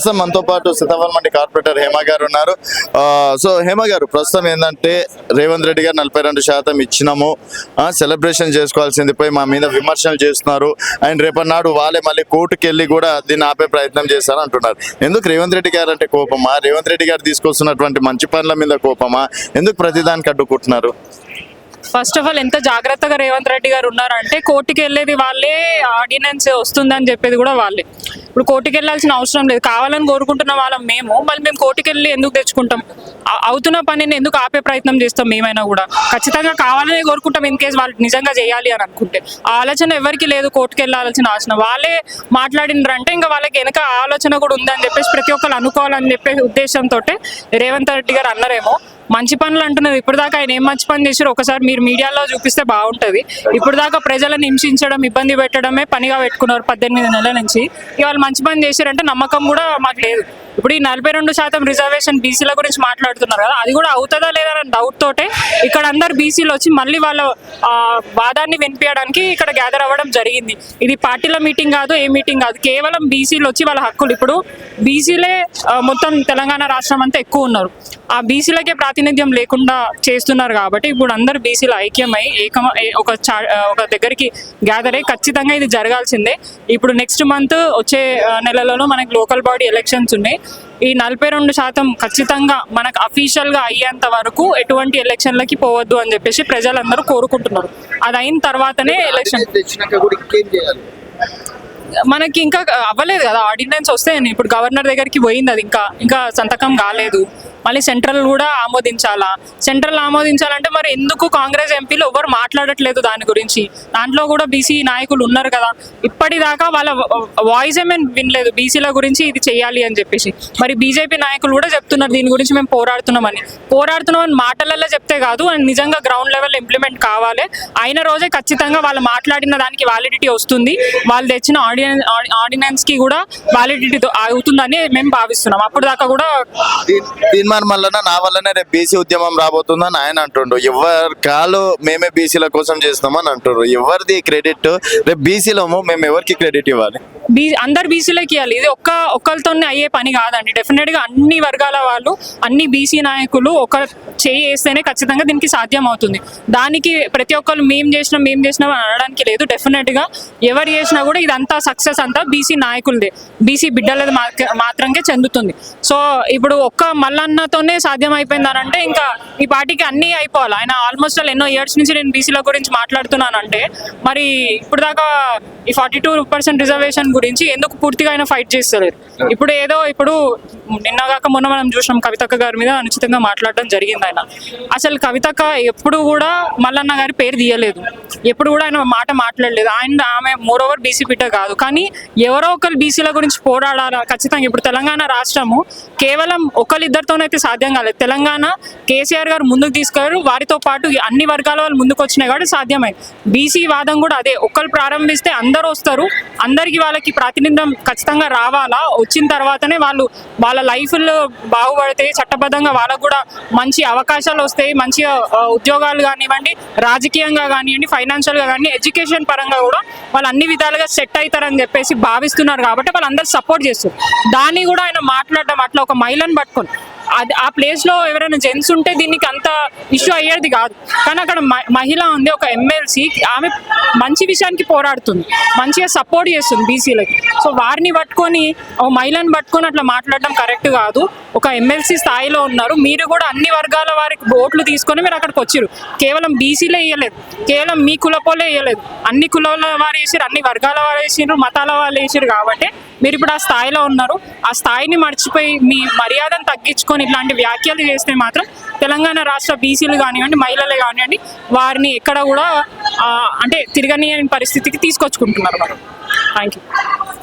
మనతో పాటు సీతాఫల్ మండి కార్పొరేటర్ హేమ గారు ఉన్నారు. సో హేమ గారు, ప్రస్తుతం ఏంటంటే రేవంత్ రెడ్డి గారు 42% ఇచ్చినాము, సెలబ్రేషన్ చేసుకోవాల్సింది పోయి మా మీద విమర్శలు చేస్తున్నారు. అండ్ రేపన్నాడు వాళ్ళే మళ్ళీ కోర్టుకు వెళ్ళి కూడా దీన్ని ఆపే ప్రయత్నం చేస్తారు అంటున్నారు. ఎందుకు రేవంత్ రెడ్డి గారు అంటే కోపమా? రేవంత్ రెడ్డి గారు తీసుకొస్తున్నటువంటి మంచి పనుల మీద కోపమా? ఎందుకు ప్రతిదానికి అడ్డుకుంటున్నారు? ఫస్ట్ ఆఫ్ ఆల్ ఎంత జాగ్రత్తగా రేవంత్ రెడ్డి గారు ఉన్నారంటే కోర్టుకి వెళ్ళేది వాళ్ళే, ఆర్డినెన్స్ వస్తుందని చెప్పేది కూడా వాళ్ళే. ఇప్పుడు కోర్టుకి వెళ్ళాల్సిన అవసరం లేదు, కావాలని కోరుకుంటున్న వాళ్ళం మళ్ళీ మేము కోర్టుకి వెళ్ళి ఎందుకు తెచ్చుకుంటాం? అవుతున్న పనిని ఎందుకు ఆపే ప్రయత్నం చేస్తాం? మేమైనా కూడా ఖచ్చితంగా కావాలనే కోరుకుంటాం, ఇన్ కేసు వాళ్ళు నిజంగా చేయాలి అని అనుకుంటే. ఆ ఆలోచన ఎవరికి లేదు, కోర్టుకి వెళ్ళాల్సిన అవసరం. వాళ్ళే మాట్లాడినారంటే ఇంకా వాళ్ళకి వెనక ఆలోచన కూడా ఉందని చెప్పేసి ప్రతి ఒక్కరు అనుకోవాలని చెప్పేసి ఉద్దేశంతో రేవంత్ రెడ్డి గారు అన్నారేమో. మంచి పనులు అంటున్నారు, ఇప్పుడు దాకా ఆయన ఏం మంచి పని చేశారో ఒకసారి మీరు మీడియాలో చూపిస్తే బాగుంటుంది. ఇప్పుడు దాకా ప్రజలను హింసించడం, ఇబ్బంది పెట్టడమే పనిగా పెట్టుకున్నారు 18 నెలల నుంచి. ఇవాళ మంచి పని చేశారంటే నమ్మకం కూడా మాకు లేదు. ఇప్పుడు ఈ 42% రిజర్వేషన్ బీసీల గురించి మాట్లాడుతున్నారు కదా, అది కూడా అవుతుందా లేదా అనే డౌట్ తోటే ఇక్కడ అందరు బీసీలు వచ్చి మళ్ళీ వాళ్ళ వాదాన్ని వినిపించడానికి ఇక్కడ గ్యాదర్ అవ్వడం జరిగింది. ఇది పార్టీల మీటింగ్ కాదు, ఏ మీటింగ్ కాదు, కేవలం బీసీలు వచ్చి వాళ్ళ హక్కులు. ఇప్పుడు బీసీలే మొత్తం తెలంగాణ రాష్ట్రం అంతా ఎక్కువ ఉన్నారు, ఆ బీసీలకే ప్రాతినిధ్యం లేకుండా చేస్తున్నారు. కాబట్టి ఇప్పుడు అందరు బీసీలు ఐక్యమై ఒక దగ్గరికి గ్యాదర్ అయ్యి ఖచ్చితంగా ఇది జరగాల్సిందే. ఇప్పుడు నెక్స్ట్ మంత్ వచ్చే నెలలలో మనకి లోకల్ బాడీ ఎలక్షన్స్ ఉన్నాయి. ఈ 42% ఖచ్చితంగా మనకు అఫీషియల్గా అయ్యేంత వరకు ఎటువంటి ఎలక్షన్లకి పోవద్దు అని చెప్పేసి ప్రజలందరూ కోరుకుంటున్నారు. అది అయిన తర్వాతనే ఎలక్షన్. మనకి ఇంకా అవ్వలేదు కదా ఆర్డినెన్స్ వస్తే, ఇప్పుడు గవర్నర్ దగ్గరికి పోయింది, అది ఇంకా సంతకం కాలేదు. మళ్ళీ సెంట్రల్ కూడా ఆమోదించాలా. సెంట్రల్ ఆమోదించాలంటే మరి ఎందుకు కాంగ్రెస్ ఎంపీలు ఎవరు మాట్లాడట్లేదు దాని గురించి? దాంట్లో కూడా బీసీ నాయకులు ఉన్నారు కదా, ఇప్పటిదాకా వాళ్ళ వాయిస్ ఏమేమి వినలేదు బీసీల గురించి ఇది చేయాలి అని చెప్పేసి. మరి బీజేపీ నాయకులు కూడా చెప్తున్నారు దీని గురించి మేము పోరాడుతున్నామని మాటలలో చెప్తే కాదు, నిజంగా గ్రౌండ్ లెవెల్ ఇంప్లిమెంట్ కావాలి. అయిన రోజే ఖచ్చితంగా వాళ్ళు మాట్లాడిన దానికి వ్యాలిడిటీ వస్తుంది, వాళ్ళు తెచ్చిన ఆర్డినెన్స్ కి కూడా వ్యాలిడిటీ అవుతుందని మేము భావిస్తున్నాం. అప్పుడు దాకా కూడా మళ్ళీ నా వల్లనే రేపు బీసీ ఉద్యమం రాబోతుందని ఆయన అంటుండ్రు. ఎవరి కాలు మేమే బీసీల కోసం చేస్తామని అంటుండ్రు. ఎవరిది క్రెడిట్? రేపు బీసీలోమో మేము ఎవరికి క్రెడిట్ ఇవ్వాలి? అందరు బీసీలకి ఇవ్వాలి. ఇది ఒక్కరితోనే అయ్యే పని కాదండి. డెఫినెట్ గా అన్ని వర్గాల వాళ్ళు, అన్ని బీసీ నాయకులు ఒక చేస్తేనే ఖచ్చితంగా దీనికి సాధ్యం అవుతుంది. దానికి ప్రతి ఒక్కరు మేము చేసినాం అని అనడానికి లేదు. డెఫినెట్ గా ఎవరు చేసినా కూడా ఇదంతా సక్సెస్ అంతా బీసీ నాయకులదే, బీసీ బిడ్డలది మాత్రంగా చెందుతుంది. సో ఇప్పుడు ఒక్క మల్లన్నతోనే సాధ్యం అయిపోయింది అని అంటే ఇంకా ఈ పార్టీకి అన్ని అయిపోవాలి. ఆయన ఆల్మోస్ట్ ఎన్నో ఇయర్స్ నుంచి నేను బీసీల గురించి మాట్లాడుతున్నానంటే మరి ఇప్పుడు దాకా ఈ 42% రిజర్వేషన్ గురించి ఎందుకు పూర్తిగా ఆయన ఫైట్ చేస్తలేరు? ఇప్పుడు నిన్నగాక మొన్న మనం చూసినాం కవితక్క గారి మీద అనుచితంగా మాట్లాడడం జరిగింది. ఆయన అసలు కవితక్క ఎప్పుడు కూడా మల్లన్న గారి పేరు తీయలేదు, ఎప్పుడు కూడా ఆయన మాట మాట్లాడలేదు. ఆమె మోరోవర్ బీసీ బిడ్డ కాదు, కానీ ఎవరో ఒకరు బీసీల గురించి పోరాడాలా ఖచ్చితంగా. ఇప్పుడు తెలంగాణ రాష్ట్రము కేవలం ఒకరిద్దరితోనైతే సాధ్యం కాలేదు. తెలంగాణ కేసీఆర్ గారు ముందుకు తీసుకెళ్లారు, వారితో పాటు అన్ని వర్గాల వాళ్ళు ముందుకు వచ్చినాయి కాబట్టి సాధ్యమైంది. బీసీ వాదం కూడా అదే, ఒకరు ప్రారంభిస్తే అందరూ వస్తారు, అందరికి వాళ్ళకి ప్రాతినిధ్యం ఖచ్చితంగా రావాలా. వచ్చిన తర్వాతనే వాళ్ళ లైఫ్లో బాగుపడతాయి, చట్టబద్ధంగా వాళ్ళకు కూడా మంచి అవకాశాలు వస్తాయి, మంచిగా ఉద్యోగాలు కానివ్వండి, రాజకీయంగా కానివ్వండి, ఫైనాన్షియల్గా కానీ, ఎడ్యుకేషన్ పరంగా కూడా వాళ్ళు అన్ని విధాలుగా సెట్ అవుతారని చెప్పేసి భావిస్తున్నారు. కాబట్టి వాళ్ళందరూ సపోర్ట్ చేస్తారు. దాన్ని కూడా ఆయన మాట్లాడడం అట్లా ఒక మహిళను పట్టుకొని ఆ ప్లేస్లో ఎవరైనా జెంట్స్ ఉంటే దీనికి అంత ఇష్యూ అయ్యేది కాదు. కానీ అక్కడ మహిళ ఉంది, ఒక ఎమ్మెల్సీ, ఆమె మంచి విషయానికి పోరాడుతుంది, మంచిగా సపోర్ట్ చేస్తుంది బీసీలకి. సో వారిని పట్టుకొని, ఒక మహిళని పట్టుకొని అట్లా మాట్లాడడం కరెక్ట్ కాదు. ఒక ఎమ్మెల్సీ స్థాయిలో ఉన్నారు, మీరు కూడా అన్ని వర్గాల వారికి ఓట్లు తీసుకొని మీరు అక్కడికి వచ్చారు. కేవలం బీసీలే వేయలేదు, కేవలం మీ కులపోలే వేయలేదు, అన్ని కులాల వారు వేసారు, అన్ని వర్గాల వారు వేసారు, మతాల వాళ్ళు వేసారు. కాబట్టి మీరు ఇప్పుడు ఆ స్థాయిలో ఉన్నారు. ఆ స్థాయిని మర్చిపోయి మీ మర్యాదను తగ్గించుకొని ఇట్లాంటి వ్యాఖ్యలు చేస్తే మాత్రం తెలంగాణ రాష్ట్ర బీసీలు కానివ్వండి, మహిళలే కానివ్వండి, వారిని ఎక్కడ కూడా అంటే తిరగని పరిస్థితికి తీసుకొచ్చుకుంటున్నారు. Thank you.